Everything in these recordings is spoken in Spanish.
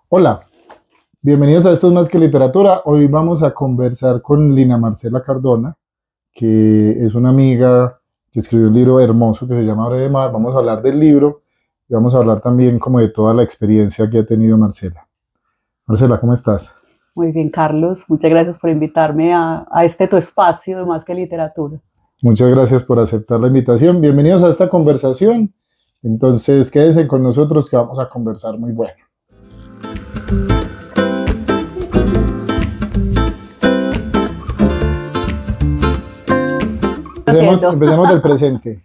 Hola, bienvenidos a Esto es más que literatura. Hoy vamos a conversar con Lina Marcela Cardona, que es una amiga que escribió un libro hermoso que se llama Abre de Mar. Vamos a hablar del libro y vamos a hablar también como de toda la experiencia que ha tenido Marcela. Marcela, ¿cómo estás? Muy bien, Carlos. Muchas gracias por invitarme a este tu espacio de Más que Literatura. Muchas gracias por aceptar la invitación. Bienvenidos a esta conversación. Entonces, quédense con nosotros que vamos a conversar muy bueno. Empecemos, Haciendo. empecemos del presente.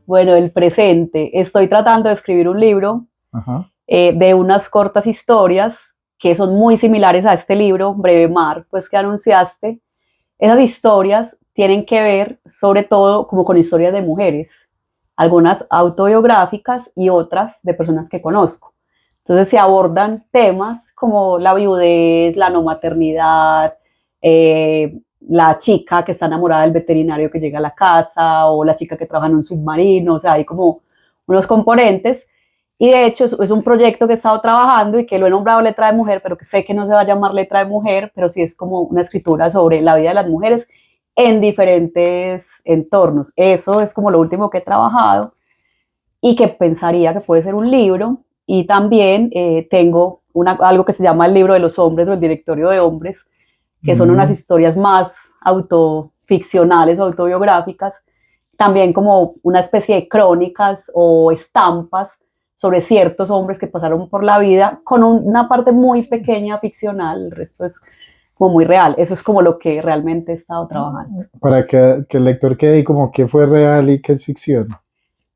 Bueno, el presente. Estoy tratando de escribir un libro Ajá. de unas cortas historias que son muy similares a este libro, Breve Mar, pues que anunciaste. Esas historias tienen que ver sobre todo como con historias de mujeres, algunas autobiográficas y otras de personas que conozco. Entonces se abordan temas como la viudez, la no maternidad, la chica que está enamorada del veterinario que llega a la casa o la chica que trabaja en un submarino, o sea, hay como unos componentes. Y de hecho es un proyecto que he estado trabajando y que lo he nombrado Letra de Mujer, pero que sé que no se va a llamar Letra de Mujer, pero sí es como una escritura sobre la vida de las mujeres en diferentes entornos. Eso es como lo último que he trabajado y que pensaría que puede ser un libro. Y también tengo algo que se llama el libro de los hombres o el directorio de hombres, que son unas Mm. historias más autoficcionales o autobiográficas, también como una especie de crónicas o estampas sobre ciertos hombres que pasaron por la vida, con una parte muy pequeña ficcional, el resto es como muy real. Eso es como lo que realmente he estado trabajando. Para que el lector quede ahí como qué fue real y qué es ficción.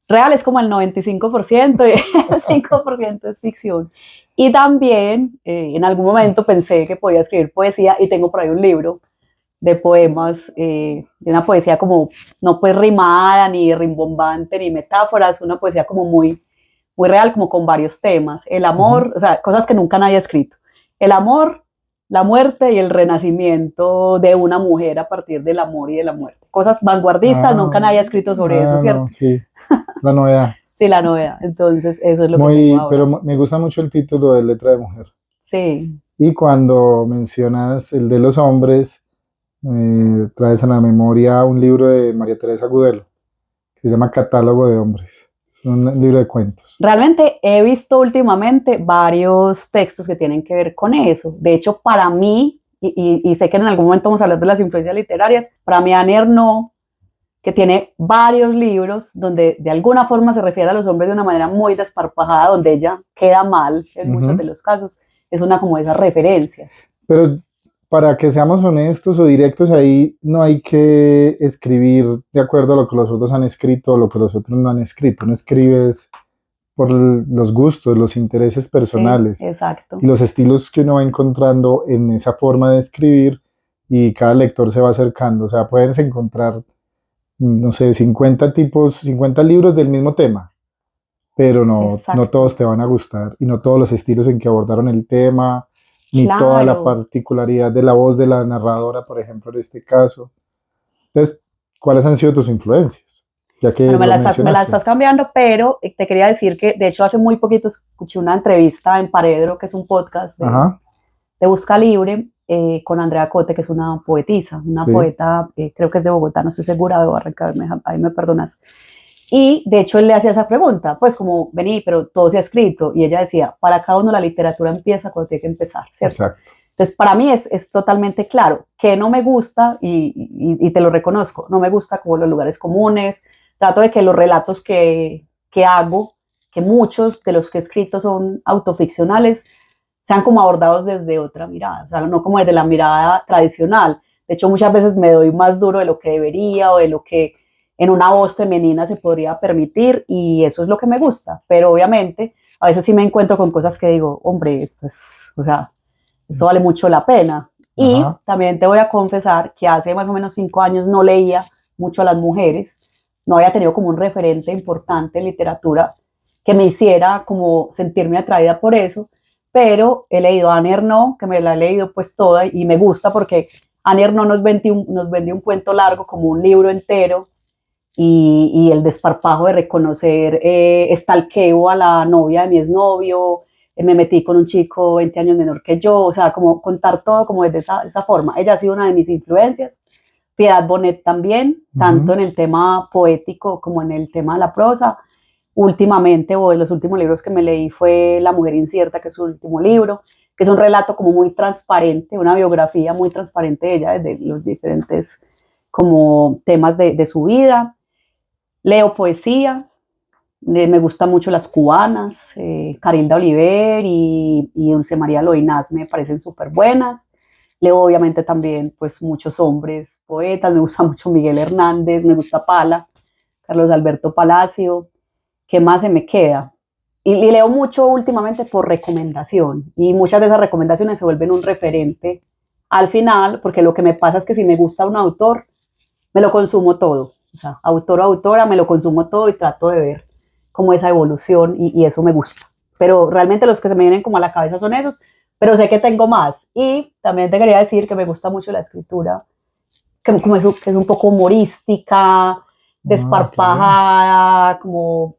Real es como el 95% y el 5% es ficción. Y también en algún momento pensé que podía escribir poesía y tengo por ahí un libro de poemas, de una poesía como no pues rimada, ni rimbombante, ni metáforas, una poesía como muy real, como con varios temas. El Ujú. amor, o sea, cosas que nunca nadie ha escrito. El amor, la muerte y el renacimiento de una mujer a partir del amor y de la muerte. Cosas vanguardistas, Ah, nunca nadie ha escrito sobre eso, no, ¿cierto? sí, la novedad. Sí, la novedad. Entonces, eso es lo que tengo Pero ahora. me gusta mucho el título de Letra de Mujer. Sí, Y cuando mencionas el de los hombres, traes a la memoria un libro de María Teresa Gudelo, que se llama Catálogo de Hombres. Es un libro de cuentos. realmente he visto últimamente varios textos que tienen que ver con eso. De hecho, para mí, y sé que en algún momento vamos a hablar de las influencias literarias, para mí Annie Ernaux, que tiene varios libros donde de alguna forma se refiere a los hombres de una manera muy desparpajada, donde ella queda mal en muchos de Ujú. los casos, es una como de esas referencias. Pero para que seamos honestos o directos ahí, no hay que escribir de acuerdo a lo que los otros han escrito o lo que los otros no han escrito. No escribes por los gustos, los intereses Sí, personales y exacto. los estilos que uno va encontrando en esa forma de escribir y cada lector se va acercando. O sea, puedes encontrar, no sé, 50 tipos, 50 libros del mismo tema, pero no todos Exacto. te van a gustar y no todos los estilos en que abordaron el tema, ni toda la Claro. particularidad de la voz de la narradora, por ejemplo, en este caso. Entonces, ¿cuáles han sido tus influencias? Ya que Bueno, lo me la mencionaste. estás cambiando, pero te quería decir que de hecho hace muy poquito escuché una entrevista en Paredro, que es un podcast Ajá, de Busca Libre, con Andrea Cote, que es una poetisa, una sí. poeta, creo que es de Bogotá, no estoy segura, de Barranca, ahí me perdonas. Y de hecho él le hacía esa pregunta, pues como, vení, pero todo se ha escrito. Y ella decía, para cada uno la literatura empieza cuando tiene que empezar, ¿cierto? Exacto. Entonces, para mí es totalmente claro que no me gusta, y te lo reconozco, no me gusta como los lugares comunes, trato de que los relatos que hago, que muchos de los que he escrito son autoficcionales, sean como abordados desde otra mirada, o sea, no como desde la mirada tradicional. De hecho, muchas veces me doy más duro de lo que debería o de lo que en una voz femenina se podría permitir y eso es lo que me gusta, pero obviamente a veces sí me encuentro con cosas que digo, hombre, esto es, o sea, esto vale mucho la pena. Y Ajá. también te voy a confesar que hace más o menos 5 años no leía mucho a las mujeres, no había tenido como un referente importante en literatura que me hiciera como sentirme atraída por eso, pero he leído a Anne Ernaux, que me la he leído pues toda y me gusta porque Anne Ernaux nos vendió un cuento largo como un libro entero y el desparpajo de reconocer estalqueo a la novia de mi exnovio, me metí con un chico 20 años menor que yo, o sea, como contar todo como desde esa forma. Ella ha sido una de mis influencias. Piedad Bonet también, tanto Ujú. en el tema poético como en el tema de la prosa. Últimamente, o de los últimos libros que me leí fue La mujer incierta, que es su último libro, que es un relato como muy transparente, una biografía muy transparente de ella desde los diferentes como temas de su vida. Leo poesía, me gustan mucho las cubanas, Carilda Oliver y Dulce María Loinaz me parecen súper buenas. Leo obviamente también pues muchos hombres poetas, me gusta mucho Miguel Hernández, me gusta Pala, Carlos Alberto Palacio. ¿Qué más se me queda? Y leo mucho últimamente por recomendación y muchas de esas recomendaciones se vuelven un referente al final, porque lo que me pasa es que si me gusta un autor, me lo consumo todo. O sea, autor o autora, me lo consumo todo y trato de ver como esa evolución y eso me gusta. Pero realmente los que se me vienen como a la cabeza son esos, pero sé que tengo más. Y también te quería decir que me gusta mucho la escritura, como eso, que es un poco humorística, Ah, ok. desparpajada, como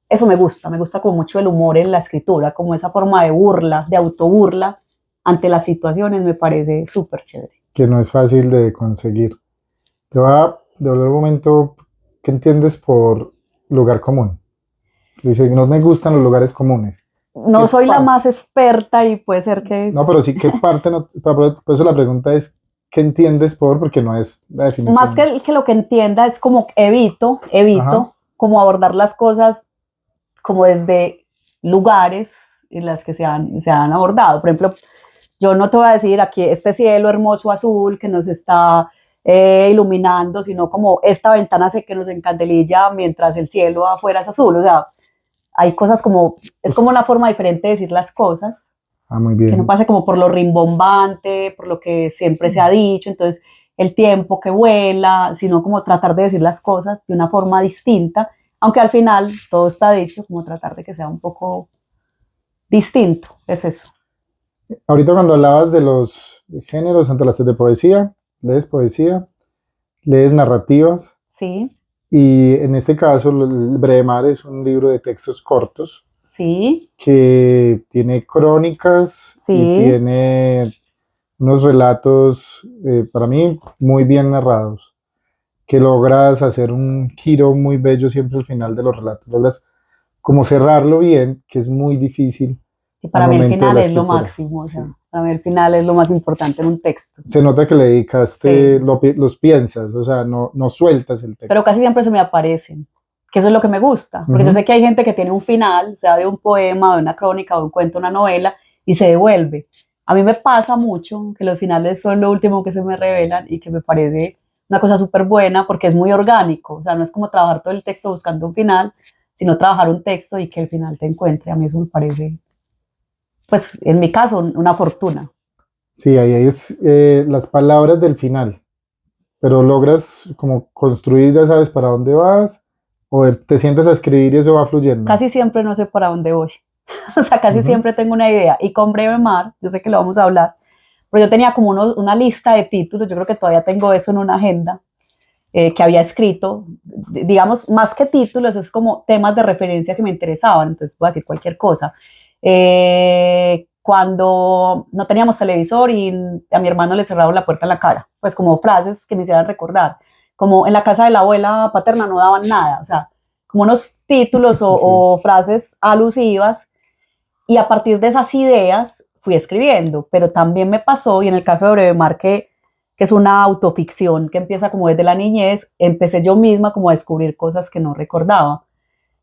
eso me gusta como mucho el humor en la escritura, como esa forma de burla, de autoburla ante las situaciones, me parece súper chévere. Que no es fácil de conseguir. Te va a devolver un momento. ¿Qué entiendes por lugar común? Que dice, no me gustan los lugares comunes. ¿Qué No soy la parte? más experta y puede ser que No, pero sí, ¿qué parte? No, por eso la pregunta es, ¿qué entiendes por? Porque no es la más definición. que lo que entienda es como Ajá. evito como abordar las cosas como desde lugares en las que se han abordado. Por ejemplo, yo no te voy a decir aquí este cielo hermoso azul que nos está iluminando, sino como esta ventana que nos encandelilla mientras el cielo afuera es azul. O sea, hay cosas como, es Pues, como una forma diferente de decir las cosas, muy que no bien. pase como por lo rimbombante, por lo que siempre se ha dicho, entonces el tiempo que vuela, sino como tratar de decir las cosas de una forma distinta, aunque al final todo está dicho, como tratar de que sea un poco distinto, es eso. Ahorita cuando hablabas de los géneros, hablaste de poesía, lees narrativas, Sí, y en este caso el Breve Mar es un libro de textos cortos sí, que tiene crónicas y sí. tiene unos relatos, para mí, muy bien narrados, que logras hacer un giro muy bello siempre al final de los relatos, logras como cerrarlo bien, que es muy difícil Y al para mí el momento de final la es lo escritura. máximo, o sea, Sí. para mí el final es lo más importante en un texto. Se nota que le dedicaste, Sí, los piensas, o sea, no, no sueltas el pero texto. casi siempre se me aparecen, que eso es lo que me gusta, porque yo Ujú. sé que hay gente que tiene un final, sea de un poema, de una crónica, de un cuento, una novela, y se devuelve. A mí me pasa mucho que los finales son lo último que se me revelan y que me parece una cosa súper buena porque es muy orgánico, o sea, no es como trabajar todo el texto buscando un final, sino trabajar un texto y que el final te encuentre. A mí eso me parece, pues en mi caso, una fortuna. Sí, ahí es las palabras del final, pero logras como construir, ya sabes para dónde vas, o te sientas a escribir y eso va fluyendo. Casi siempre no sé para dónde voy. O sea, casi Ujú. siempre tengo una idea. Y con Breve Mar, yo sé que lo vamos a hablar, pero yo tenía como una lista de títulos, yo creo que todavía tengo eso en una agenda que había escrito, digamos, más que títulos, es como temas de referencia que me interesaban, entonces voy a decir cualquier cosa. Cuando no teníamos televisor y a mi hermano le cerraron la puerta en la cara, pues como frases que me hicieran recordar, como en la casa de la abuela paterna no daban nada, o sea, como unos títulos Sí. o frases alusivas y a partir de esas ideas fui escribiendo, pero también me pasó, y en el caso de Breve Mar, que es una autoficción que empieza como desde la niñez, empecé yo misma como a descubrir cosas que no recordaba.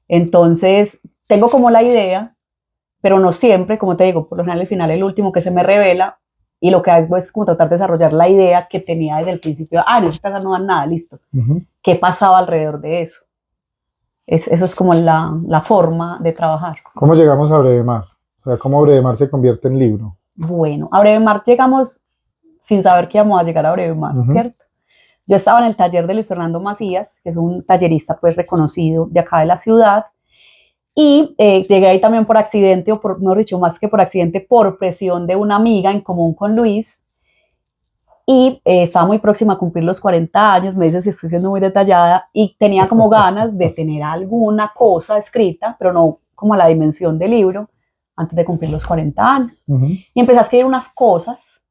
Entonces, tengo como la idea, pero no siempre, como te digo, por lo general el final es el último que se me revela y lo que hago es como tratar de desarrollar la idea que tenía desde el principio. Ah, en esa casa no dan nada, listo. Ujú. ¿Qué pasaba alrededor de eso? Eso es como la forma de trabajar. ¿Cómo llegamos a Breve Mar? O sea, ¿cómo Breve Mar se convierte en libro? Bueno, a Breve Mar llegamos sin saber que íbamos a llegar a Breve Mar, Ujú. ¿cierto? Yo estaba en el taller de Luis Fernando Macías, que es un tallerista pues reconocido de acá de la ciudad, y llegué ahí también por accidente, o por, mejor dicho, más que por accidente, por presión de una amiga en común con Luis, y estaba muy próxima a cumplir los 40 años, me dice si estoy siendo muy detallada, y tenía como ganas de tener alguna cosa escrita, pero no como a la dimensión del libro, antes de cumplir los 40 años. Ujú. Y empecé a escribir unas cosas,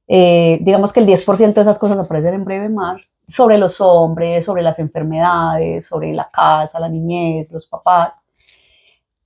digamos que el 10% de esas cosas aparecen en Breve Mar, sobre los hombres, sobre las enfermedades, sobre la casa, la niñez, los papás.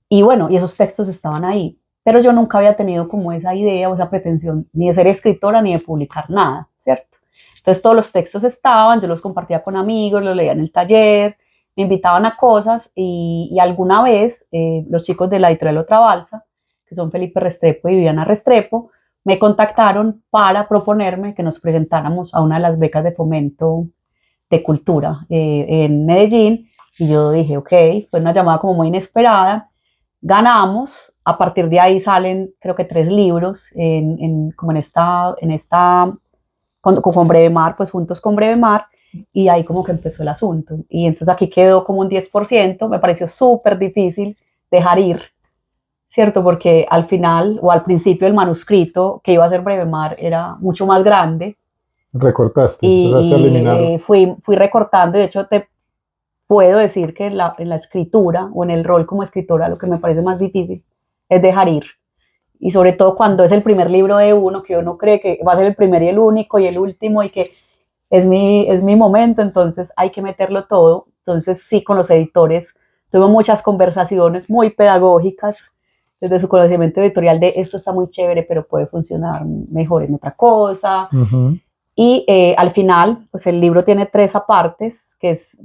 Y bueno, y esos textos estaban ahí. Pero yo nunca había tenido como esa idea o esa pretensión ni de ser escritora ni de publicar nada, ¿cierto? Entonces todos los textos estaban, yo los compartía con amigos, los leía en el taller, me invitaban a cosas y alguna vez los chicos de la editorial Otra Balsa, que son Felipe Restrepo y Viviana Restrepo, me contactaron para proponerme que nos presentáramos a una de las becas de fomento de cultura en Medellín. Y yo dije, ok, fue una llamada como muy inesperada. Ganamos, a partir de ahí salen creo que 3 libros como en esta con Breve Mar, pues juntos con Breve Mar, y ahí como que empezó el asunto. Y entonces aquí quedó como un 10%, me pareció súper difícil dejar ir, ¿cierto? Porque al final o al principio el manuscrito que iba a ser Breve Mar era mucho más grande Recortaste, empezaste a y eliminar. fui recortando. De hecho, te puedo decir que en la escritura o en el rol como escritora lo que me parece más difícil es dejar ir. Y sobre todo cuando es el primer libro de uno, que uno cree que va a ser el primer y el único y el último y que es mi momento, entonces hay que meterlo todo. Entonces sí, con los editores tuve muchas conversaciones muy pedagógicas desde su conocimiento editorial de esto está muy chévere, pero puede funcionar mejor en otra cosa. Ujú. Y al final, pues el libro tiene 3 partes, que es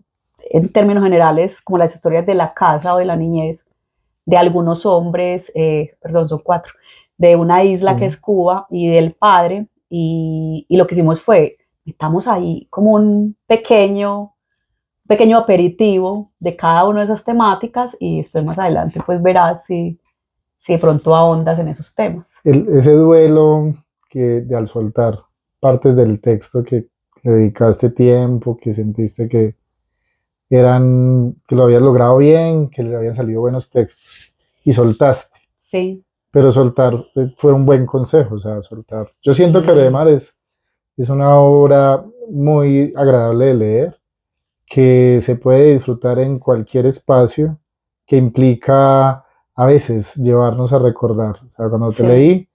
en términos generales como las historias de la casa o de la niñez de algunos hombres, perdón, son 4, de una isla que Sí. es Cuba y del padre. Y lo que hicimos fue, metamos ahí como un pequeño aperitivo de cada una de esas temáticas y después más adelante pues verás si de pronto ahondas en esos temas. Ese duelo que al soltar partes del texto que le dedicaste tiempo, que sentiste que lo habías logrado bien, que le habían salido buenos textos y soltaste, Sí, pero soltar fue un buen consejo, o sea, soltar. Yo siento que sí, Ademar es una obra muy agradable de leer, que se puede disfrutar en cualquier espacio, que implica a veces llevarnos a recordar. O sea, cuando te sí, leí,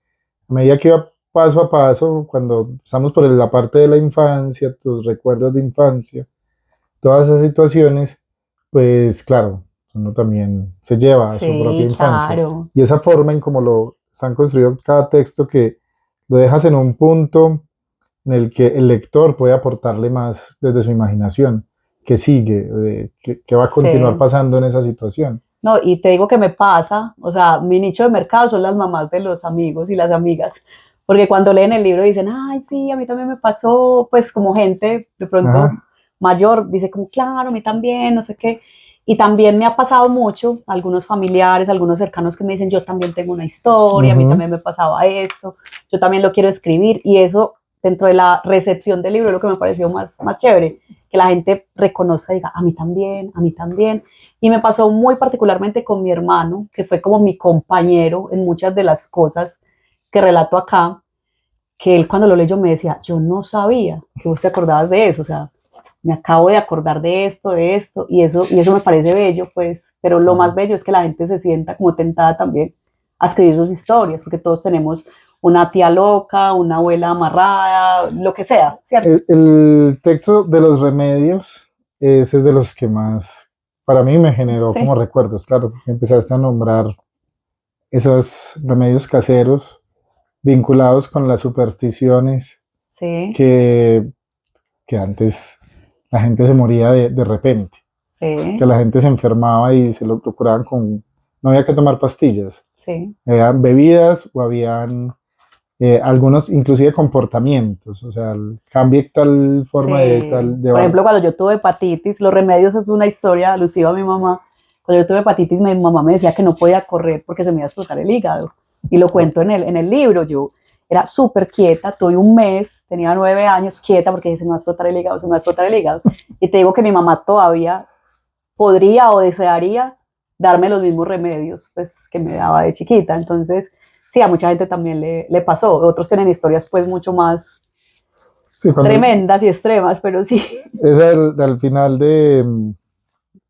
a medida que iba paso a paso, cuando estamos por la parte de la infancia, tus recuerdos de infancia, todas esas situaciones, pues claro, uno también se lleva a su propia sí, infancia. claro. Y esa forma en cómo lo están construido cada texto, que lo dejas en un punto en el que el lector puede aportarle más desde su imaginación, que sigue, que va a continuar Sí. pasando en esa situación. No, y te digo que me pasa, o sea, mi nicho de mercado son las mamás de los amigos y las amigas, porque cuando leen el libro dicen, ay, sí, a mí también me pasó, pues como gente de pronto Ajá. mayor, dice como, claro, a mí también, no sé qué. Y también me ha pasado mucho, algunos familiares, algunos cercanos que me dicen, yo también tengo una historia, a mí Ujú. también me pasaba esto, yo también lo quiero escribir, y eso dentro de la recepción del libro es lo que me pareció más chévere, que la gente reconozca y diga, a mí también, a mí también. Y me pasó muy particularmente con mi hermano, que fue como mi compañero en muchas de las cosas que relato acá, que él cuando lo leyó me decía, yo no sabía que vos te acordabas de eso, o sea, me acabo de acordar de esto, y eso me parece bello, pues, pero lo más bello es que la gente se sienta como tentada también a escribir sus historias, porque todos tenemos una tía loca, una abuela amarrada, lo que sea, ¿cierto? El texto de los remedios, ese es de los que más, para mí, me generó como Sí, recuerdos. Claro, empezaste a nombrar esos remedios caseros vinculados con las supersticiones sí, que, que antes la gente se moría de repente, que sí, la gente se enfermaba y se lo curaban no había que tomar pastillas, sí. habían bebidas o habían algunos inclusive comportamientos, o sea, cambie tal forma de Sí, tal por llevar. ejemplo, cuando yo tuve hepatitis, los remedios es una historia alusiva a mi mamá. Cuando yo tuve hepatitis, mi mamá me decía que no podía correr porque se me iba a explotar el hígado. Y lo cuento en el libro. Yo era súper quieta, tuve un mes, tenía 9 años quieta porque se me va a explotar el hígado, se me va a explotar el hígado. Y te digo que mi mamá todavía podría o desearía darme los mismos remedios pues, que me daba de chiquita. Entonces, sí, a mucha gente también le pasó. Otros tienen historias pues mucho más Sí, cuando tremendas y extremas, pero sí. es al final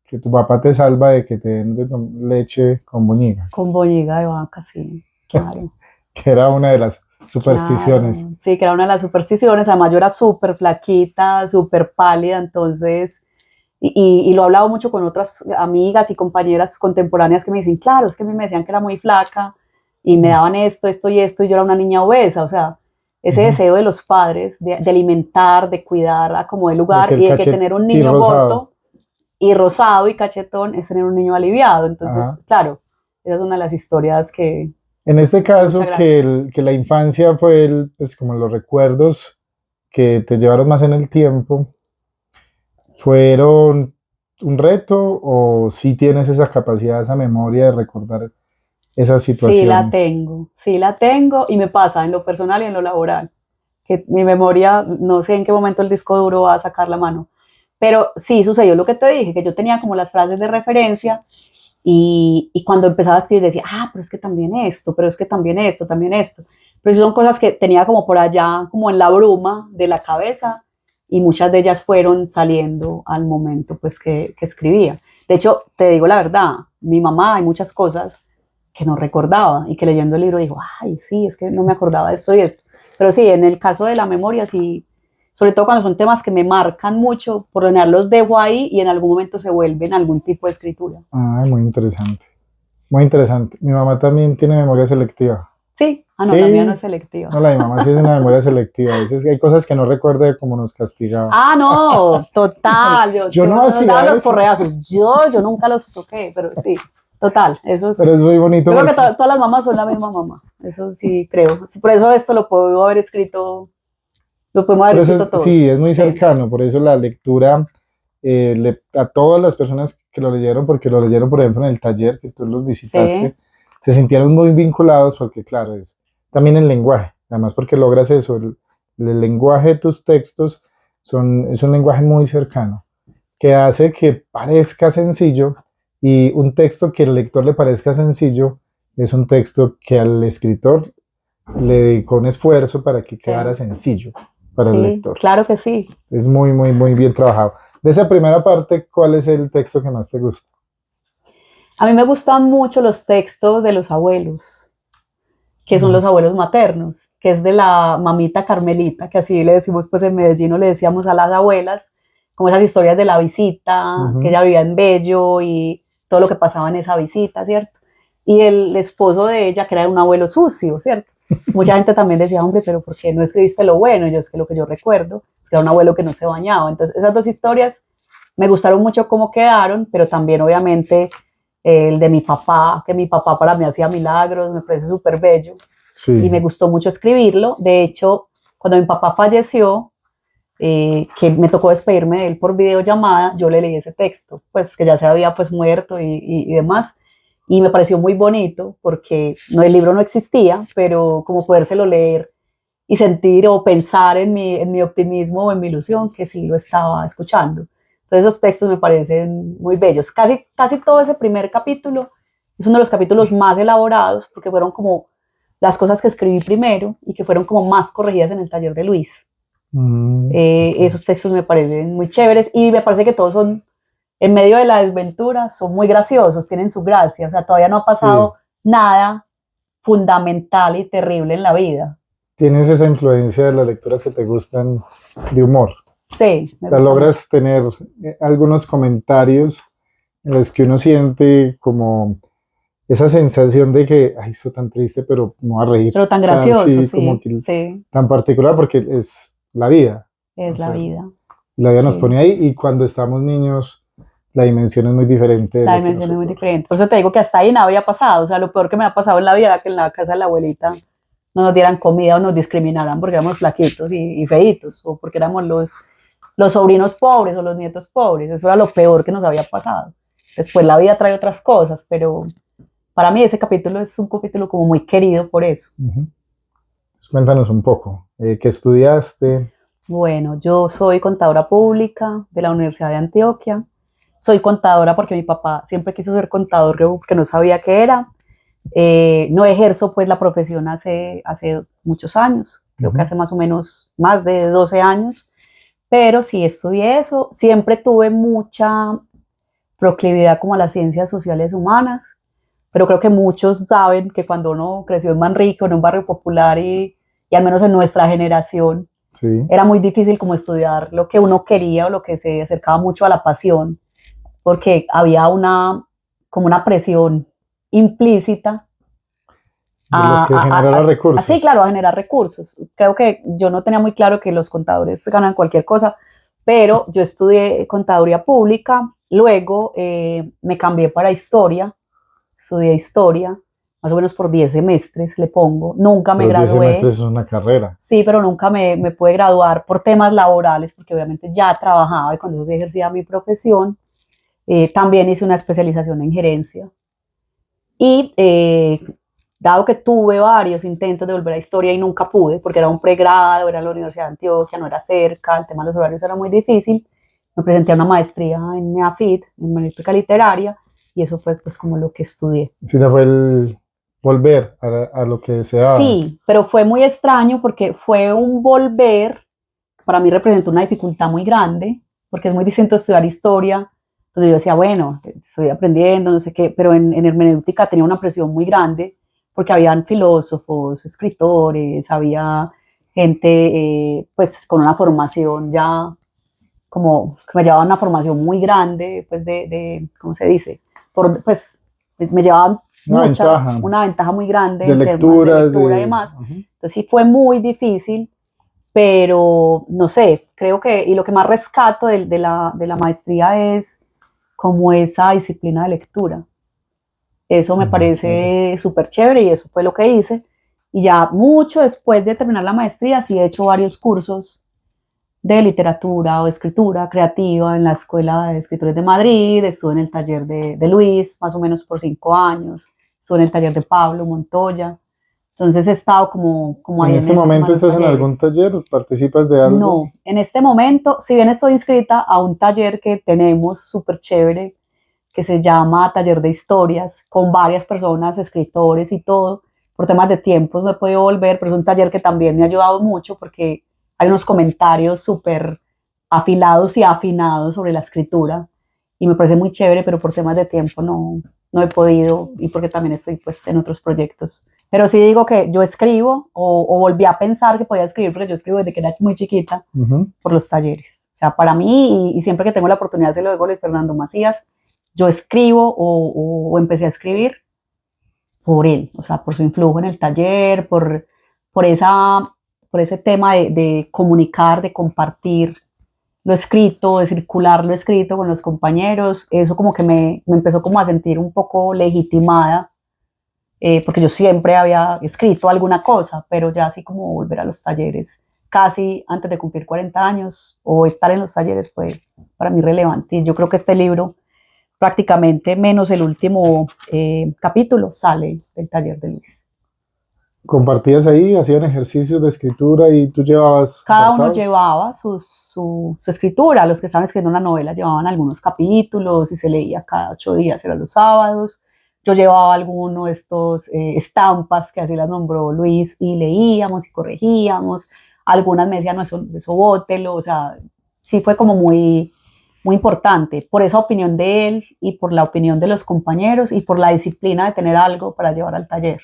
que tu papá te salva de que te den leche con boñiga, Con boñiga de vaca, sí, claro. que era una de las supersticiones. Claro, sí, que era una de las supersticiones. Además, yo era súper flaquita, súper pálida, entonces, y lo he hablado mucho con otras amigas y compañeras contemporáneas que me dicen, claro, es que a mí me decían que era muy flaca y me daban esto y esto, y yo era una niña obesa. O sea, ese Ujú. deseo de los padres de alimentar, de cuidar a como el De lugar que el y de que tener un cachete niño rosado. gordo y rosado y cachetón es tener un niño aliviado. Ajá. Entonces, claro, esa es una de las historias que En este da mucha caso, gracia. que la infancia fue pues como los recuerdos que te llevaron más en el tiempo, ¿fueron un reto o si tienes esa capacidad, esa memoria de recordar esas situaciones? Sí la tengo y me pasa en lo personal y en lo laboral, que mi memoria, no sé en qué momento el disco duro va a sacar la mano, pero sí sucedió lo que te dije, que yo tenía como las frases de referencia y cuando empezaba a escribir decía, ah, pero es que también esto, pero es que también esto, también esto. Pero eso son cosas que tenía como por allá, como en la bruma de la cabeza y muchas de ellas fueron saliendo al momento pues que escribía. De hecho, te digo la verdad, mi mamá hay muchas cosas que no recordaba y que leyendo el libro dijo, ay, sí, es que no me acordaba de esto y esto. Pero sí, en el caso de la memoria, sí, sobre todo cuando son temas que me marcan mucho, por lo general los dejo ahí y en algún momento se vuelven algún tipo de escritura. Ah, muy interesante. Muy interesante. Mi mamá también tiene memoria selectiva. Sí, ah, no, la mía no es Sí, no, selectiva. la de mi mamá sí es una memoria selectiva. A veces hay cosas que no recuerda de cómo nos castigaba. Ah, no, total, Yo no nos daban hacía los eso, correazos, yo nunca los toqué, pero sí, total, eso pero sí. es muy bonito Yo creo que porque, todas las mamás son la misma mamá, eso sí creo. Sí, por eso esto lo puedo haber escrito, lo podemos haber por eso escrito sí, todos, es muy sí, cercano, por eso la lectura, a todas las personas que lo leyeron, porque lo leyeron, por ejemplo, en el taller que tú los sí, visitaste, se sintieron muy vinculados porque, claro, es también el lenguaje, además porque logras eso, el lenguaje de tus textos es un lenguaje muy cercano, que hace que parezca sencillo y un texto que al lector le parezca sencillo es un texto que al escritor le dedicó un esfuerzo para que quedara sí, sencillo para el sí, lector. claro que sí. Es muy, muy, muy bien trabajado. De esa primera parte, ¿cuál es el texto que más te gusta? A mí me gustan mucho los textos de los abuelos, que son Mm, los abuelos maternos, que es de la mamita Carmelita, que así le decimos pues en Medellín, o le decíamos a las abuelas, como esas historias de la visita, que ujú. ella vivía en Bello y todo lo que pasaba en esa visita, ¿cierto? Y el esposo de ella, que era un abuelo sucio, ¿cierto? Mucha gente también decía, hombre, pero ¿por qué no escribiste lo bueno? Yo es que lo que yo recuerdo es que era un abuelo que no se bañaba. Entonces, esas dos historias me gustaron mucho cómo quedaron, pero también obviamente el de mi papá, que mi papá para mí hacía milagros, me parece súper bello y Sí. me gustó mucho escribirlo. De hecho, cuando mi papá falleció, que me tocó despedirme de él por videollamada, yo le leí ese texto, pues que ya se había pues muerto y demás, y me pareció muy bonito porque no, el libro no existía, pero como podérselo leer y sentir o pensar en mi optimismo o en mi ilusión que sí lo estaba escuchando. Entonces esos textos me parecen muy bellos. Casi todo ese primer capítulo es uno de los capítulos más elaborados porque fueron como las cosas que escribí primero y que fueron como más corregidas en el taller de Luis. Ok. Esos textos me parecen muy chéveres y me parece que todos son, en medio de la desventura, son muy graciosos, tienen su gracia, o sea, todavía no ha Sí. pasado nada fundamental y terrible en la vida. Tienes esa influencia de las lecturas que te gustan de humor. Sí, O me sea, gusta mucho. logras tener algunos comentarios en los que uno siente como esa sensación de que, ay, eso tan triste, pero no va a reír. Pero tan O sea, gracioso, sí, como sí, que sí, tan particular porque es la vida. O es la sea, vida, la vida nos pone sí. ahí y cuando estamos niños la dimensión es muy diferente de La lo que nos dimensión es muy ocurre. diferente. Por eso te digo que hasta ahí nada había pasado. O sea, lo peor que me ha pasado en la vida era que en la casa de la abuelita no nos dieran comida o nos discriminaran porque éramos flaquitos y feitos o porque éramos los sobrinos pobres o los nietos pobres. Eso era lo peor que nos había pasado. Después la vida trae otras cosas, pero para mí ese capítulo es un capítulo como muy querido por eso. Ujú. Pues cuéntanos un poco, ¿qué estudiaste? Bueno, yo soy contadora pública de la Universidad de Antioquia. Soy contadora porque mi papá siempre quiso ser contador, que no sabía qué era. No ejerzo pues la profesión hace muchos años, creo que Ujú. hace más o menos más de 12 años, pero sí estudié eso. Siempre tuve mucha proclividad como a las ciencias sociales humanas, pero creo que muchos saben que cuando uno creció en Manrique, en un barrio popular y al menos en nuestra generación, Sí. era muy difícil como estudiar lo que uno quería o lo que se acercaba mucho a la pasión, porque había como una presión implícita De lo que generara sí, recursos. claro, a generar recursos. Creo que yo no tenía muy claro que los contadores ganan cualquier cosa, pero yo estudié contaduría pública, luego me cambié para historia, estudié historia, más o menos por 10 semestres le pongo, nunca me Los 10 gradué, semestres es una carrera. sí, pero nunca me pude graduar por temas laborales, porque obviamente ya trabajaba y cuando eso sí ejercía mi profesión. También hice una especialización en gerencia y dado que tuve varios intentos de volver a historia y nunca pude, porque era un pregrado, era en la Universidad de Antioquia, no era cerca, el tema de los horarios era muy difícil, me presenté a una maestría en NEAFIT, en Hermenéutica Literaria, y eso fue pues como lo que estudié. Sí, ya fue el volver a lo que deseabas. Sí, pero fue muy extraño porque fue un volver, para mí representó una dificultad muy grande, porque es muy distinto estudiar historia, donde yo decía, bueno, estoy aprendiendo, no sé qué, pero en hermenéutica tenía una presión muy grande, porque habían filósofos, escritores, había gente pues con una formación ya, como que me llevaban una formación muy grande, pues ¿cómo se dice? Pues me llevaban Una ventaja una ventaja muy grande de en temas de lecturas, lectura y de... demás. Ujú. Entonces sí fue muy difícil, pero no sé, creo que, y lo que más rescato de la maestría es como esa disciplina de lectura. Eso me Chévere. parece súper chévere y eso fue lo que hice. Y ya mucho después de terminar la maestría, sí he hecho varios cursos de literatura o de escritura creativa en la Escuela de Escritores de Madrid, estuve en el taller de Luis, más o menos por 5 años, estuve en el taller de Pablo Montoya, entonces he estado como ¿En ahí este en el tema de momento los estás en algún talleres. taller? ¿Participas de algo? No, en este momento, si bien estoy inscrita a un taller que tenemos súper chévere, que se llama Taller de Historias, con varias personas, escritores y todo, por temas de tiempos no he podido volver, pero es un taller que también me ha ayudado mucho porque hay unos comentarios súper afilados y afinados sobre la escritura y me parece muy chévere, pero por temas de tiempo no he podido y porque también estoy pues en otros proyectos. Pero sí digo que yo escribo o volví a pensar que podía escribir porque yo escribo desde que era muy chiquita Ujú. por los talleres. O sea, para mí, y siempre que tengo la oportunidad se lo digo a Luis Fernando Macías, yo escribo o empecé a escribir por él, o sea, por su influjo en el taller, por, esa, por ese tema de comunicar, de compartir lo escrito, de circular lo escrito con los compañeros, eso como que me empezó como a sentir un poco legitimada, porque yo siempre había escrito alguna cosa, pero ya así como volver a los talleres casi antes de cumplir 40 años o estar en los talleres fue para mí relevante. Y yo creo que este libro, prácticamente menos el último capítulo, sale del taller de Luis. Compartías ahí, hacían ejercicios de escritura y tú llevabas Cada uno apartados. llevaba su escritura, los que estaban escribiendo una novela llevaban algunos capítulos y se leía cada 8 días, eran los sábados. Yo llevaba alguno de estos estampas, que así las nombró Luis, y leíamos y corregíamos. Algunas me decían, no, eso bótelo, o sea, sí fue como muy importante por esa opinión de él y por la opinión de los compañeros y por la disciplina de tener algo para llevar al taller.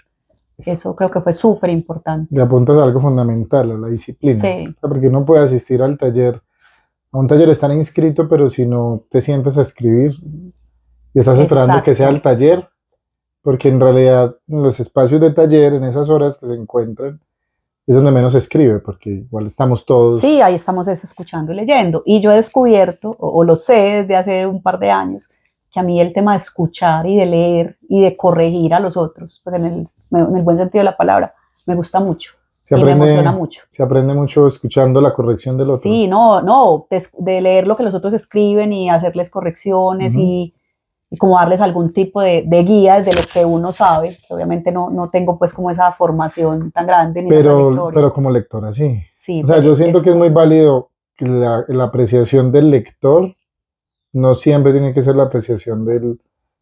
Eso creo que fue súper importante. Le apuntas a algo fundamental, a la disciplina. Sí, O sea, porque uno puede asistir al taller, a un taller estar inscrito, pero si no te sientas a escribir y estás esperando que sea exacto. el taller, porque en realidad en los espacios de taller, en esas horas que se encuentran, es donde menos se escribe, porque igual estamos Sí, todos. ahí estamos escuchando y leyendo. Y yo he descubierto, o lo sé desde hace un par de años, que a mí el tema de escuchar y de leer y de corregir a los otros, pues en el buen sentido de la palabra, me gusta mucho Se y me emociona aprende, mucho. se aprende mucho escuchando la corrección del otro. Sí, no, de leer lo que los otros escriben y hacerles correcciones Ujú. y como darles algún tipo de guía de lo que uno sabe. Obviamente no tengo pues como esa formación tan grande ni esa trayectoria. Pero como lectora, sí. Sí, O sea, yo siento que es muy esto válido que la apreciación del lector no siempre tiene que ser la apreciación del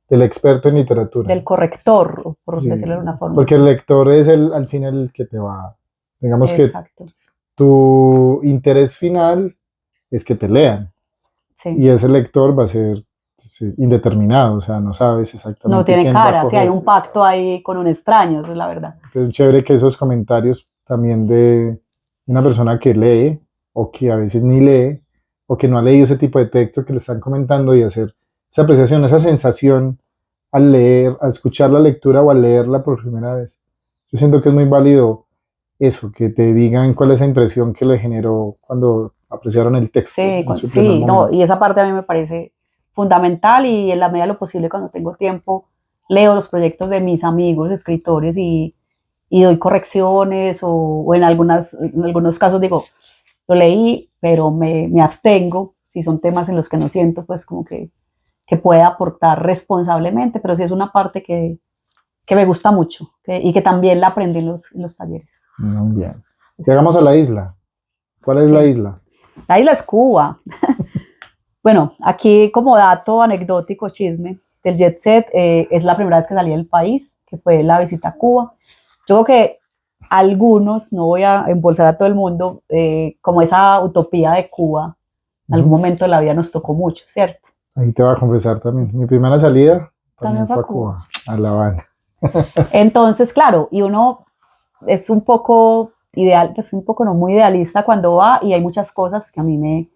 experto en literatura. del corrector, por Sí, decirlo de una forma porque el así. lector es al final el que te va. Digamos que Exacto, tu interés final es que te lean sí, y ese lector va a ser sí, indeterminado, o sea, no sabes No exactamente tiene quién va a cara, sí, hay coger. un pacto ahí con un extraño, eso es la verdad. Es chévere que esos comentarios también de una persona que lee o que a veces ni lee o que no ha leído ese tipo de texto que le están comentando y hacer esa apreciación, esa sensación al leer, al escuchar la lectura o al leerla por primera vez. Yo siento que es muy válido eso, que te digan cuál es la impresión que le generó cuando apreciaron el texto Sí, en su primer sí, no, momento. y esa parte a mí me parece fundamental y en la medida de lo posible cuando tengo tiempo leo los proyectos de mis amigos, escritores y doy correcciones o en algunos casos digo, lo leí, pero me abstengo si son temas en los que no siento pues como que pueda aportar responsablemente, pero sí es una parte que me gusta mucho y que también la aprendí en los talleres. Muy bien. Llegamos a la isla. ¿Cuál es la Sí. isla? La isla es Cuba. Bueno, aquí como dato anecdótico, chisme del Jet Set, es la primera vez que salí del país, que fue la visita a Cuba. Yo creo que algunos, no voy a embolsar a todo el mundo, como esa utopía de Cuba, en algún Ujú. momento de la vida nos tocó mucho, ¿cierto? Ahí te voy a confesar también. Mi primera salida también También fue fue a a Cuba. Cuba, a La Habana. Entonces, claro, y uno es un poco ideal, pues un poco no muy idealista cuando va y hay muchas cosas que a mí me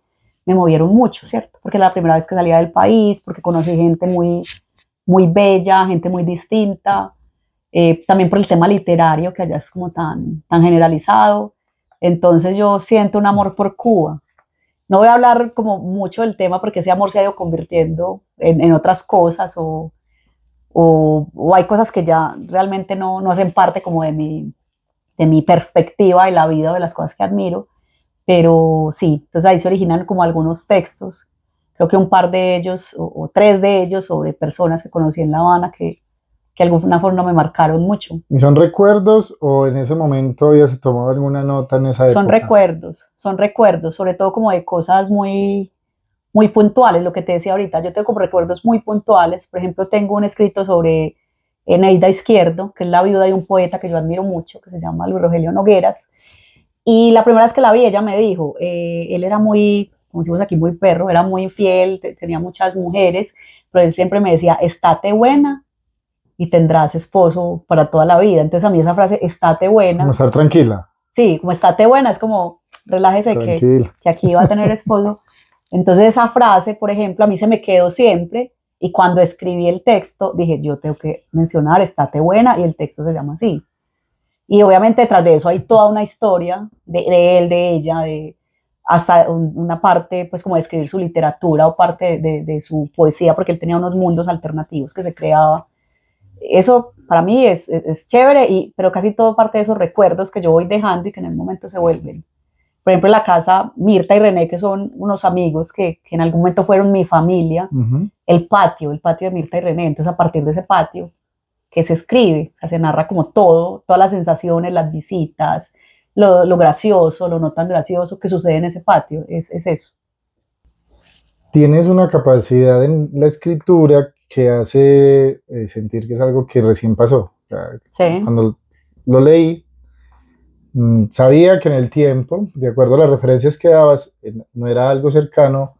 movieron mucho, ¿cierto? Porque la primera vez que salía del país, porque conocí gente muy bella, gente muy distinta, también por el tema literario, que allá es como tan generalizado. Entonces yo siento un amor por Cuba. No voy a hablar como mucho del tema porque ese amor se ha ido convirtiendo en otras cosas o hay cosas que ya realmente no hacen parte como de mi perspectiva de la vida o de las cosas que admiro, pero sí, entonces ahí se originan como algunos textos, creo que un par de ellos o tres de ellos o de personas que conocí en La Habana que de alguna forma me marcaron mucho. ¿Y son recuerdos o en ese momento ya se tomó alguna nota en esa época? Son recuerdos, sobre todo como de cosas muy puntuales, lo que te decía ahorita, yo tengo como recuerdos muy puntuales, por ejemplo, tengo un escrito sobre Eneida Izquierdo, que es la viuda de un poeta que yo admiro mucho, que se llama Luis Rogelio Nogueras, y la primera vez que la vi, ella me dijo, él era muy, como decimos aquí, muy perro, era muy infiel, tenía muchas mujeres, pero él siempre me decía, estate buena y tendrás esposo para toda la vida. Entonces a mí esa frase, estate Como buena, estar tranquila, sí, como estate buena, es como, relájese tranquila. que aquí va a tener esposo. Entonces esa frase, por ejemplo, a mí se me quedó siempre y cuando escribí el texto dije, yo tengo que mencionar, estate buena y el texto se llama así. Y obviamente detrás de eso hay toda una historia de él, de ella, de hasta una parte, pues como de escribir su literatura o parte de su poesía, porque él tenía unos mundos alternativos que se creaba. Eso para mí es chévere, pero casi todo parte de esos recuerdos que yo voy dejando y que en el momento se vuelven. Por ejemplo, en la casa Mirta y René, que son unos amigos que en algún momento fueron mi familia, Ujú. el patio de Mirta y René. Entonces, a partir de ese patio, que se escribe, o sea, se narra como todo, todas las sensaciones, las visitas, lo gracioso, lo no tan gracioso que sucede en ese patio, es eso. Tienes una capacidad en la escritura que hace sentir que es algo que recién pasó. O sea, Sí, cuando lo leí, sabía que en el tiempo, de acuerdo a las referencias que dabas, no era algo cercano,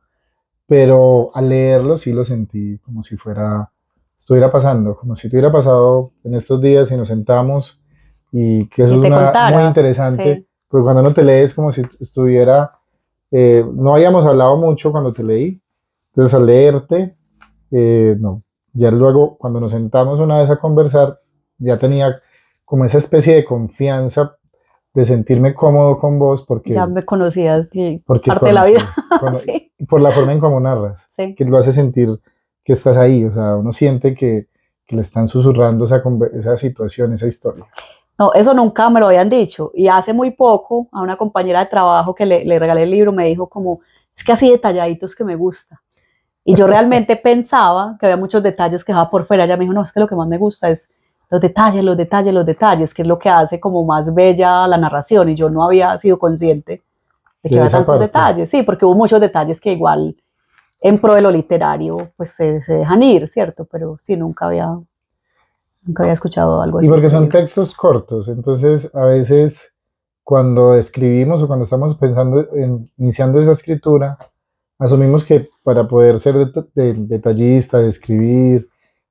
pero al leerlo sí lo sentí como si estuviera pasando, como si tuviera pasado en estos días y nos sentamos y que eso y es te muy contara, interesante, sí. porque cuando uno te lee es como si estuviera, no habíamos hablado mucho cuando te leí, entonces al leerte, no, ya luego cuando nos sentamos una vez a conversar, ya tenía como esa especie de confianza de sentirme cómodo con vos Ya porque me conocías y porque parte de la vida, conocí, sí, por la forma en cómo narras, sí. que lo hace sentir que estás ahí, o sea, uno siente que le están susurrando esa situación, esa historia. No, eso nunca me lo habían dicho. Y hace muy poco, a una compañera de trabajo que le regalé el libro, me dijo como, es que así detalladitos que me gusta. Y yo realmente pensaba que había muchos detalles que dejaba por fuera. Ella me dijo, no, es que lo que más me gusta es los detalles, los detalles, los detalles, que es lo que hace como más bella la narración. Y yo no había sido consciente de que De había esa tantos parte. detalles. Sí, porque hubo muchos detalles que igual en pro de lo literario, pues se dejan ir, ¿cierto? Pero sí, nunca había escuchado algo Y así porque sobre el son libro. textos cortos, entonces a veces cuando escribimos o cuando estamos pensando en iniciando esa escritura, asumimos que para poder ser detallista, de escribir,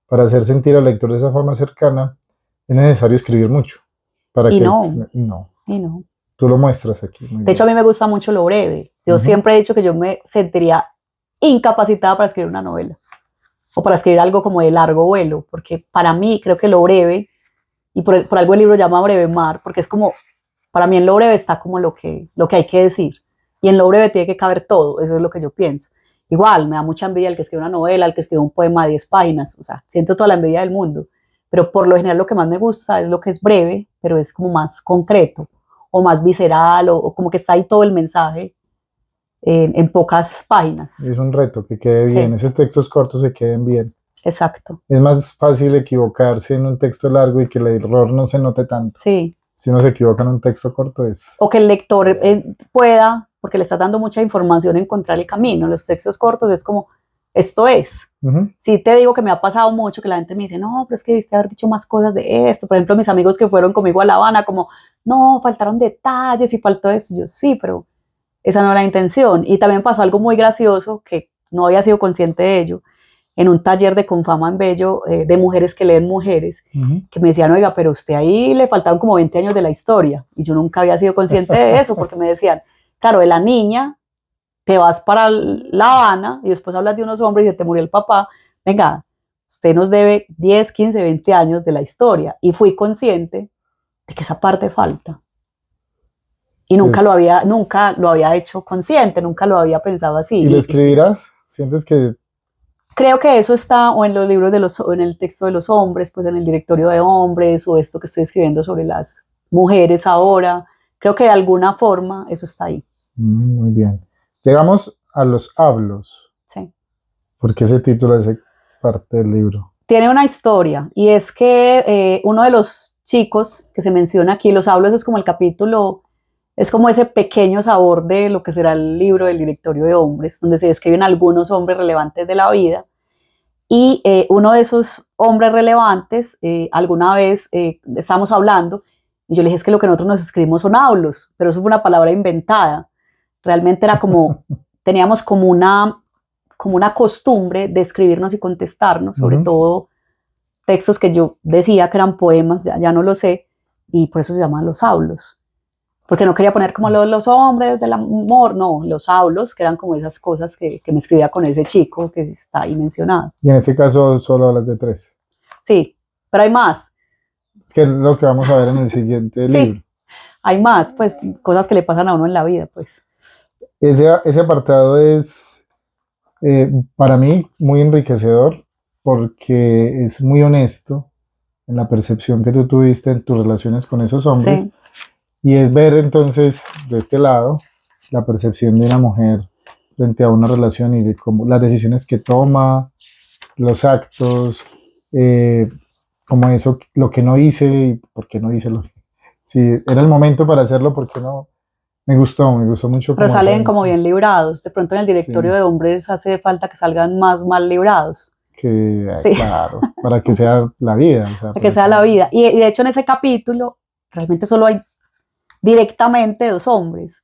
para hacer sentir al lector de esa forma cercana, es necesario escribir mucho. Para Y que, no, no, y no. tú lo muestras aquí, muy De hecho, a bien. mí me gusta mucho lo breve. Yo Ujú. siempre he dicho que yo me sentiría incapacitada para escribir una novela o para escribir algo como de largo vuelo, porque para mí creo que lo breve, y por algo el libro llama Breve Mar, porque es como, para mí en lo breve está como lo que hay que decir, y en lo breve tiene que caber todo, eso es lo que yo pienso. Igual, me da mucha envidia el que escribe una novela, el que escribe un poema de 10 páginas, o sea, siento toda la envidia del mundo, pero por lo general lo que más me gusta es lo que es breve, pero es como más concreto, o más visceral, o como que está ahí todo el mensaje en pocas páginas. Es un reto que quede bien, Sí, esos textos cortos se queden bien. exacto. Es más fácil equivocarse en un texto largo y que el error no se note tanto. Sí, Si uno se equivoca en un texto corto es... o que el lector pueda, porque le está dando mucha información, encontrar el camino. Los textos cortos es como, esto es. Ujú. Sí te digo que me ha pasado mucho que la gente me dice, no, pero es que debiste haber dicho más cosas de esto. Por ejemplo, mis amigos que fueron conmigo a La Habana, como, no, faltaron detalles y faltó esto. Yo, sí, pero esa no era la intención. Y también pasó algo muy gracioso que no había sido consciente de ello en un taller de Confama en Bello de mujeres que leen mujeres, Ujú. que me decían, oiga, pero usted ahí le faltaban como 20 años de la historia. Y yo nunca había sido consciente de eso, porque me decían, claro, de la niña te vas para La Habana y después hablas de unos hombres y se te murió el papá. Venga, usted nos debe 10, 15, 20 años de la historia. Y fui consciente de que esa parte falta. Y Es- nunca lo había hecho consciente, nunca lo había pensado así. ¿Y lo Y sí, escribirás? ¿Sientes que creo que eso está o en los libros o en el texto de los hombres, pues en el directorio de hombres, o esto que estoy escribiendo sobre las mujeres ahora. Creo que de alguna forma eso está ahí. muy bien? Llegamos a los hablos. Sí. ¿Por qué ese título hace parte del libro? Tiene una historia, y es que uno de los chicos que se menciona aquí, los hablos, es como el capítulo, es como ese pequeño sabor de lo que será el libro del directorio de hombres, donde se describen algunos hombres relevantes de la vida. Y uno de esos hombres relevantes, alguna vez estábamos hablando, y yo le dije, es que lo que nosotros nos escribimos son hablos, pero eso fue una palabra inventada. Realmente era como, teníamos como una costumbre de escribirnos y contestarnos, sobre Ujú. todo textos que yo decía que eran poemas, ya no lo sé, y por eso se llaman los hablos. Porque no quería poner como los hombres del amor, no, los hablos, que eran como esas cosas que me escribía con ese chico que está ahí mencionado. Y en este caso solo hablas de tres. Sí, pero hay más. Que es lo que vamos a ver en el siguiente libro. Sí, hay más, pues cosas que le pasan a uno en la vida, pues. Ese apartado es para mí muy enriquecedor porque es muy honesto en la percepción que tú tuviste en tus relaciones con esos hombres Sí, y es ver entonces de este lado la percepción de una mujer frente a una relación y de cómo las decisiones que toma, los actos, eh, como eso, lo que no hice y por qué no hice lo que... Si era el momento para hacerlo, ¿por qué no? Me gustó mucho pero como esa... salen como bien librados. De pronto en el Sí, directorio de hombres hace falta que salgan más mal librados. que, Sí, claro, para que sea la vida, o sea, para que para sea que no la sea... vida. Y de hecho en ese capítulo realmente solo hay directamente dos hombres.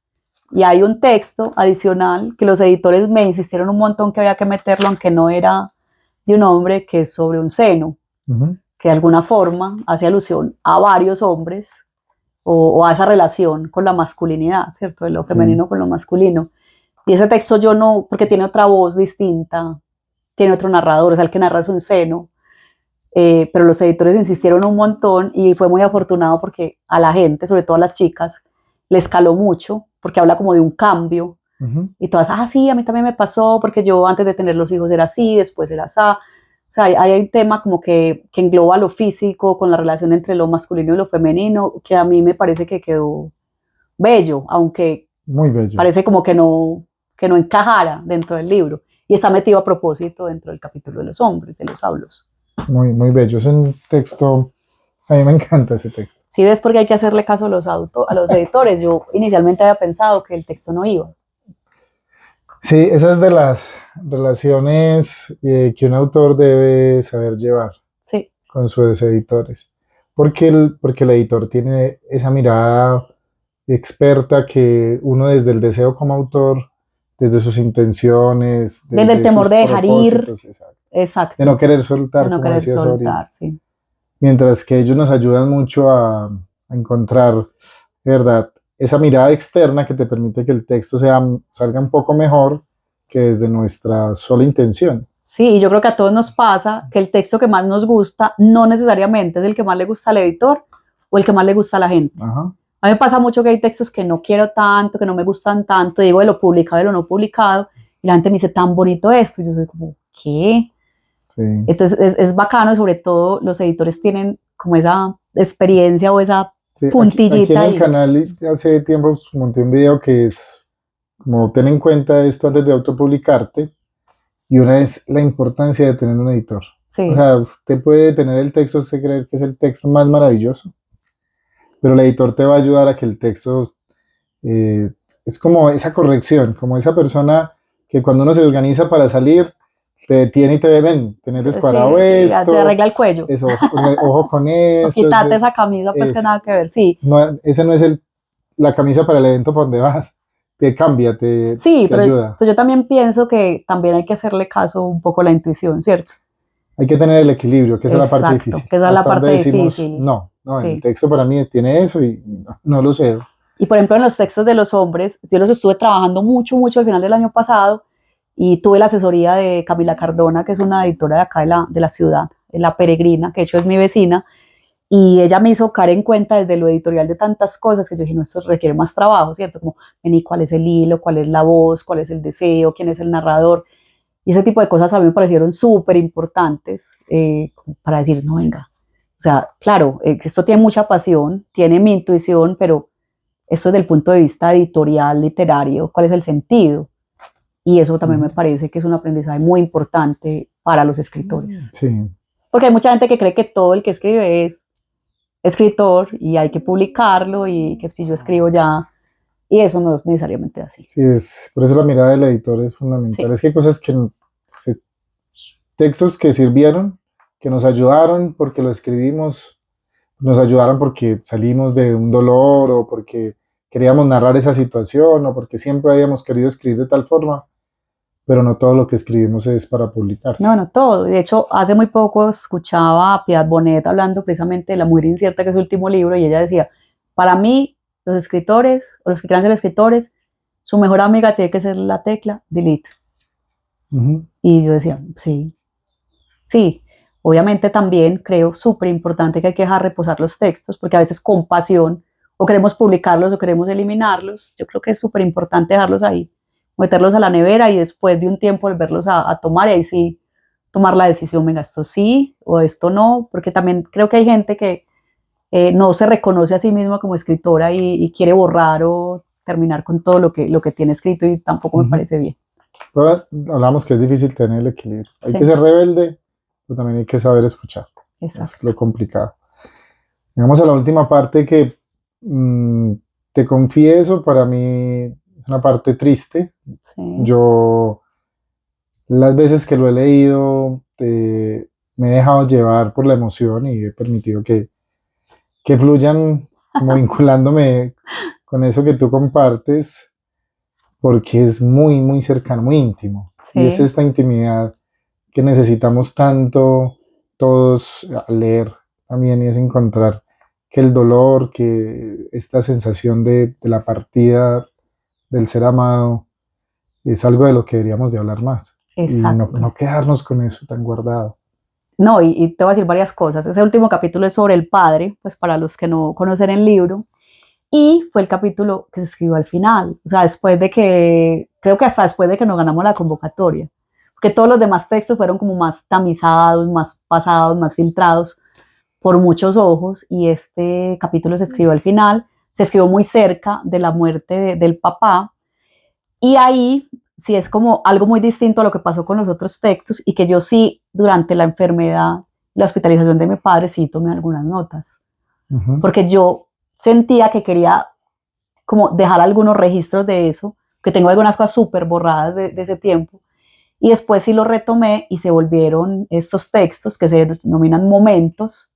Y hay un texto adicional que los editores me insistieron un montón que había que meterlo, aunque no era de un hombre, que es sobre un seno, Ujú. que de alguna forma hace alusión a varios hombres o a esa relación con la masculinidad, ¿cierto? De lo Sí, femenino con lo masculino. Y ese texto yo no, porque tiene otra voz distinta, tiene otro narrador, o sea, el que narra es un seno, pero los editores insistieron un montón y fue muy afortunado porque a la gente, sobre todo a las chicas, les caló mucho, porque habla como de un cambio, ujú. y todas, ah, sí, a mí también me pasó, porque yo antes de tener los hijos era así, después era así. O sea, hay un tema como que engloba lo físico con la relación entre lo masculino y lo femenino, que a mí me parece que quedó bello, aunque Muy bello, parece como que no encajara dentro del libro. Y está metido a propósito dentro del capítulo de los hombres, de los hablos. muy bello. Es un texto, a mí me encanta ese texto. Si ves porque hay que hacerle caso a los editores, yo inicialmente había pensado que el texto no iba. Sí, esa es de las relaciones que un autor debe saber llevar Sí, con sus editores, porque el editor tiene esa mirada experta que uno desde el deseo como autor desde sus intenciones, Desde el temor sus de dejar ir, propósitos, exacto. exacto, De no querer soltar, de no como querer decías ahorita. soltar, sí. Mientras que ellos nos ayudan mucho a encontrar, de verdad, esa mirada externa que te permite que el texto salga un poco mejor que desde nuestra sola intención. Sí, y yo creo que a todos nos pasa que el texto que más nos gusta no necesariamente es el que más le gusta al editor o el que más le gusta a la gente. Ajá. A mí me pasa mucho que hay textos que no quiero tanto, que no me gustan tanto, digo de lo publicado y de lo no publicado, y la gente me dice, tan bonito esto, y yo soy como, ¿qué? Sí. Entonces es bacano, sobre todo los editores tienen como esa experiencia o esa Sí, aquí puntillita en el ahí. canal hace tiempo monté un video que es como ten en cuenta esto antes de autopublicarte, y una es la importancia de tener un editor. Sí. O sea, usted puede tener el texto, usted creer que es el texto más maravilloso, pero el editor te va a ayudar a que el texto es como esa corrección, como esa persona que cuando uno se organiza para salir, te detiene y te ve, ven, tenés descuadrado Sí, ya te esto, arregla el cuello. eso, ojo con O esto, quítate esa camisa, pues que nada que ver, sí. no, ese no es la camisa para el evento por donde vas, te cambia, Sí, te pero ayuda. pues yo también pienso que también hay que hacerle caso un poco a la intuición, ¿cierto? Hay que tener el equilibrio, que esa es la parte Exacto, difícil. que esa es la Hasta donde parte decimos, difícil. no, el Sí. texto para mí tiene eso y no lo sé. Y por ejemplo, en los textos de los hombres, yo los estuve trabajando mucho, mucho al final del año pasado y tuve la asesoría de Camila Cardona, que es una editora de acá de la ciudad, de La Peregrina, que de hecho es mi vecina, y ella me hizo caer en cuenta desde lo editorial de tantas cosas que yo dije, no, esto requiere más trabajo, ¿cierto? Como, vení, ¿cuál es el hilo? ¿Cuál es la voz? ¿Cuál es el deseo? ¿Quién es el narrador? Y ese tipo de cosas a mí me parecieron súper importantes para decir, no, venga. O sea, claro, esto tiene mucha pasión, tiene mi intuición, pero esto desde el punto de vista editorial, literario, ¿cuál es el sentido? Y eso también me parece que es un aprendizaje muy importante para los escritores. Sí. Porque hay mucha gente que cree que todo el que escribe es escritor y hay que publicarlo y que si yo escribo ya, y eso no es necesariamente así. Sí, por eso la mirada del editor es fundamental. Sí. Es que hay cosas textos que sirvieron, que nos ayudaron porque lo escribimos, nos ayudaron porque salimos de un dolor o porque queríamos narrar esa situación o porque siempre habíamos querido escribir de tal forma, pero no todo lo que escribimos es para publicarse. No, no todo. De hecho, hace muy poco escuchaba a Piedad Bonet hablando precisamente de La mujer incierta, que es su último libro, y ella decía, para mí, los escritores, o los que quieran ser escritores, su mejor amiga tiene que ser la tecla delete. Y yo decía, sí, sí. Obviamente también creo súper importante que hay que dejar reposar los textos, porque a veces con pasión, o queremos publicarlos o queremos eliminarlos. Yo creo que es súper importante dejarlos ahí, meterlos a la nevera y después de un tiempo volverlos a tomar y ahí sí tomar la decisión, venga, esto sí o esto no, porque también creo que hay gente que no se reconoce a sí misma como escritora y quiere borrar o terminar con todo lo que tiene escrito y tampoco me parece bien. Pero hablamos que es difícil tener el equilibrio. Hay Sí. que ser rebelde, pero también hay que saber escuchar. Exacto. Es lo complicado. Llegamos a la última parte que te confieso, para mí es una parte triste. Sí. Yo las veces que lo he leído me he dejado llevar por la emoción y he permitido que fluyan como vinculándome con eso que tú compartes, porque es muy, muy cercano, muy íntimo. Sí. Y es esta intimidad que necesitamos tanto todos al leer también, y es encontrar que el dolor, que esta sensación de la partida del ser amado es algo de lo que deberíamos de hablar más. Exacto. Y no quedarnos con eso tan guardado. No, y te voy a decir varias cosas. Ese último capítulo es sobre el padre, pues para los que no conocen el libro, y fue el capítulo que se escribió al final, o sea, después de que, creo que hasta después de que nos ganamos la convocatoria, porque todos los demás textos fueron como más tamizados, más pasados, más filtrados por muchos ojos, y este capítulo se escribió al final, se escribió muy cerca de la muerte del papá, y ahí sí es como algo muy distinto a lo que pasó con los otros textos, y que yo sí, durante la enfermedad, la hospitalización de mi padre, sí tomé algunas notas, porque yo sentía que quería como dejar algunos registros de eso, que tengo algunas cosas súper borradas de ese tiempo, y después sí lo retomé y se volvieron estos textos que se denominan momentos,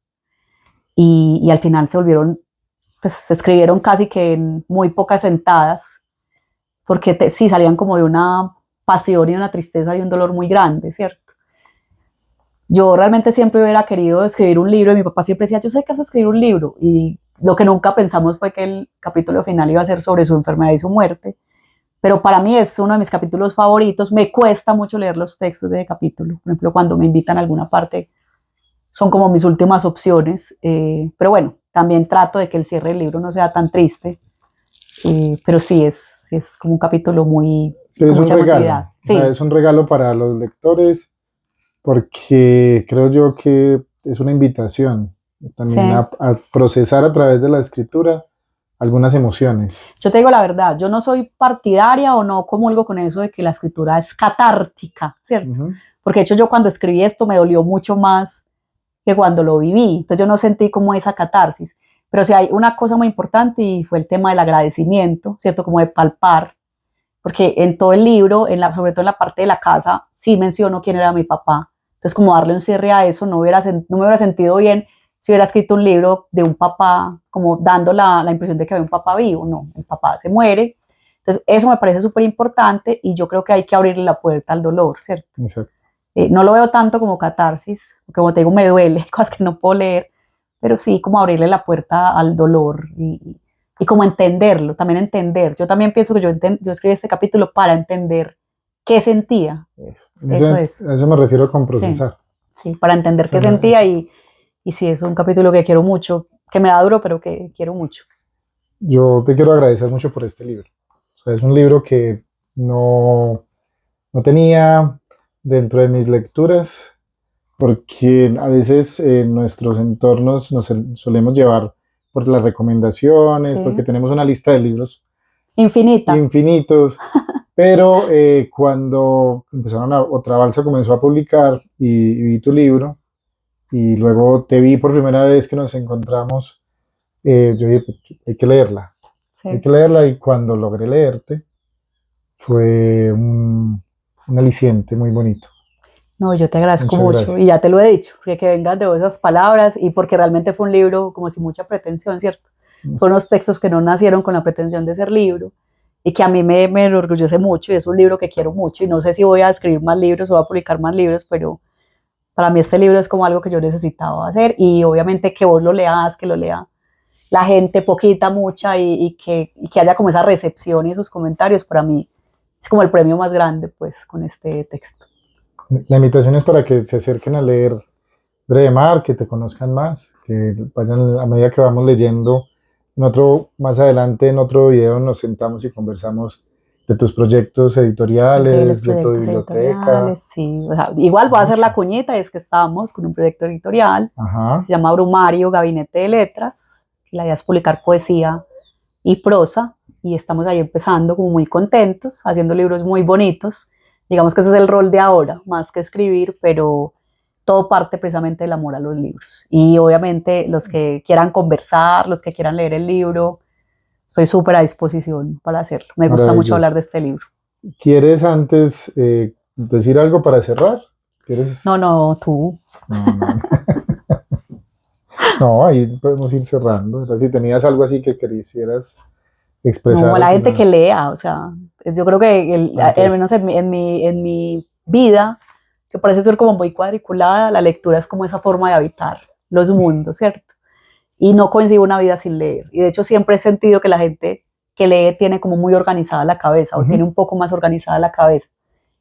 y al final se volvieron, pues se escribieron casi que en muy pocas sentadas, porque sí salían como de una pasión y una tristeza y un dolor muy grande, ¿cierto? Yo realmente siempre hubiera querido escribir un libro y mi papá siempre decía, yo sé que vas a escribir un libro, y lo que nunca pensamos fue que el capítulo final iba a ser sobre su enfermedad y su muerte, pero para mí es uno de mis capítulos favoritos. Me cuesta mucho leer los textos de capítulo, por ejemplo, cuando me invitan a alguna parte, son como mis últimas opciones, pero bueno, también trato de que el cierre del libro no sea tan triste, pero sí es como un capítulo muy, Pero con es un mucha regalo, emotividad. o sea, Sí, es un regalo para los lectores porque creo yo que es una invitación también sí. a procesar a través de la escritura algunas emociones. Yo te digo la verdad, yo no soy partidaria o no comulgo con eso de que la escritura es catártica, ¿cierto? Ujú. Porque de hecho yo cuando escribí esto me dolió mucho más que cuando lo viví, entonces yo no sentí como esa catarsis, pero sí hay una cosa muy importante y fue el tema del agradecimiento, ¿cierto? Como de palpar, porque en todo el libro, sobre todo en la parte de la casa, sí menciono quién era mi papá, entonces como darle un cierre a eso, no me hubiera sentido bien si hubiera escrito un libro de un papá, como dando la impresión de que había un papá vivo. No, el papá se muere, entonces eso me parece súper importante y yo creo que hay que abrirle la puerta al dolor, ¿cierto? Exacto. No lo veo tanto como catarsis, porque como te digo, me duele, cosas que no puedo leer, pero sí como abrirle la puerta al dolor y como entenderlo, también entender. Yo también pienso que yo escribí este capítulo para entender qué sentía, Eso. eso es, A eso me refiero con sí, procesar. sí, para entender O sea, qué sentía y sí, es un capítulo que quiero mucho, que me da duro, pero que quiero mucho. yo te quiero agradecer mucho por este libro. O sea, es un libro que no, no tenía dentro de mis lecturas, porque a veces en nuestros entornos nos solemos llevar por las recomendaciones, porque Sí, tenemos una lista de libros infinita, infinitos, pero cuando empezaron otra balsa comenzó a publicar y vi tu libro y luego te vi por primera vez que nos encontramos, yo dije, "Pues, hay sí. que leerla", y cuando logré leerte fue un aliciente muy bonito. No, yo te agradezco Muchas mucho y gracias. ya te lo he dicho, que vengas de esas palabras y porque realmente fue un libro como sin mucha pretensión, ¿cierto? Fueron unos textos que no nacieron con la pretensión de ser libro y que a mí me enorgullece mucho y es un libro que quiero mucho y no sé si voy a escribir más libros o voy a publicar más libros, pero para mí este libro es como algo que yo necesitaba hacer y obviamente que vos lo leas, que lo lea la gente, poquita, mucha, y que haya como esa recepción y esos comentarios, para mí es como el premio más grande pues con este texto. La invitación es para que se acerquen a leer Breve Mar, que te conozcan más, que vayan a medida que vamos leyendo. Más adelante, en otro video, nos sentamos y conversamos de tus proyectos De los editoriales, de tu proyectos biblioteca. editoriales, sí. O sea, igual voy a hacer Mucho. la cuñita, es que estamos con un proyecto editorial que Ajá. se llama Brumario Gabinete de Letras, y la idea es publicar poesía y prosa, y estamos ahí empezando como muy contentos, haciendo libros muy bonitos. Digamos que ese es el rol de ahora, más que escribir, pero todo parte precisamente del amor a los libros. Y obviamente los que quieran conversar, los que quieran leer el libro, estoy súper a disposición para hacerlo. Me gusta mucho hablar Maravilloso. de este libro. ¿Quieres antes decir algo para cerrar? No, ¿Quieres? no, tú. No, no, no. No, ahí podemos ir cerrando. Pero si tenías algo así que quisieras No, expresar a al la gente que final. lea, o sea, yo creo que al Fantástico. menos en mi vida, que parece ser como muy cuadriculada, la lectura es como esa forma de habitar los mundos, ¿cierto? Y no coincido una vida sin leer. Y de hecho siempre he sentido que la gente que lee tiene como muy organizada la cabeza o tiene Ujú. un poco más organizada la cabeza.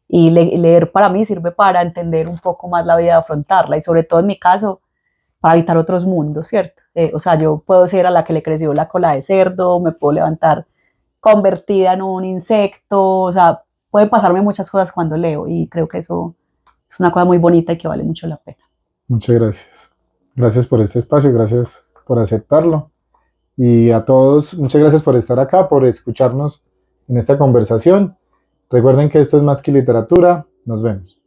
Y leer para mí sirve para entender un poco más la vida, afrontarla y sobre todo en mi caso, para habitar otros mundos, ¿cierto? O sea, yo puedo ser a la que le creció la cola de cerdo, me puedo levantar convertida en un insecto, o sea, pueden pasarme muchas cosas cuando leo y creo que eso es una cosa muy bonita y que vale mucho la pena. Muchas gracias. Gracias por este espacio, gracias por aceptarlo. Y a todos, muchas gracias por estar acá, por escucharnos en esta conversación. Recuerden que esto es Más que Literatura. Nos vemos.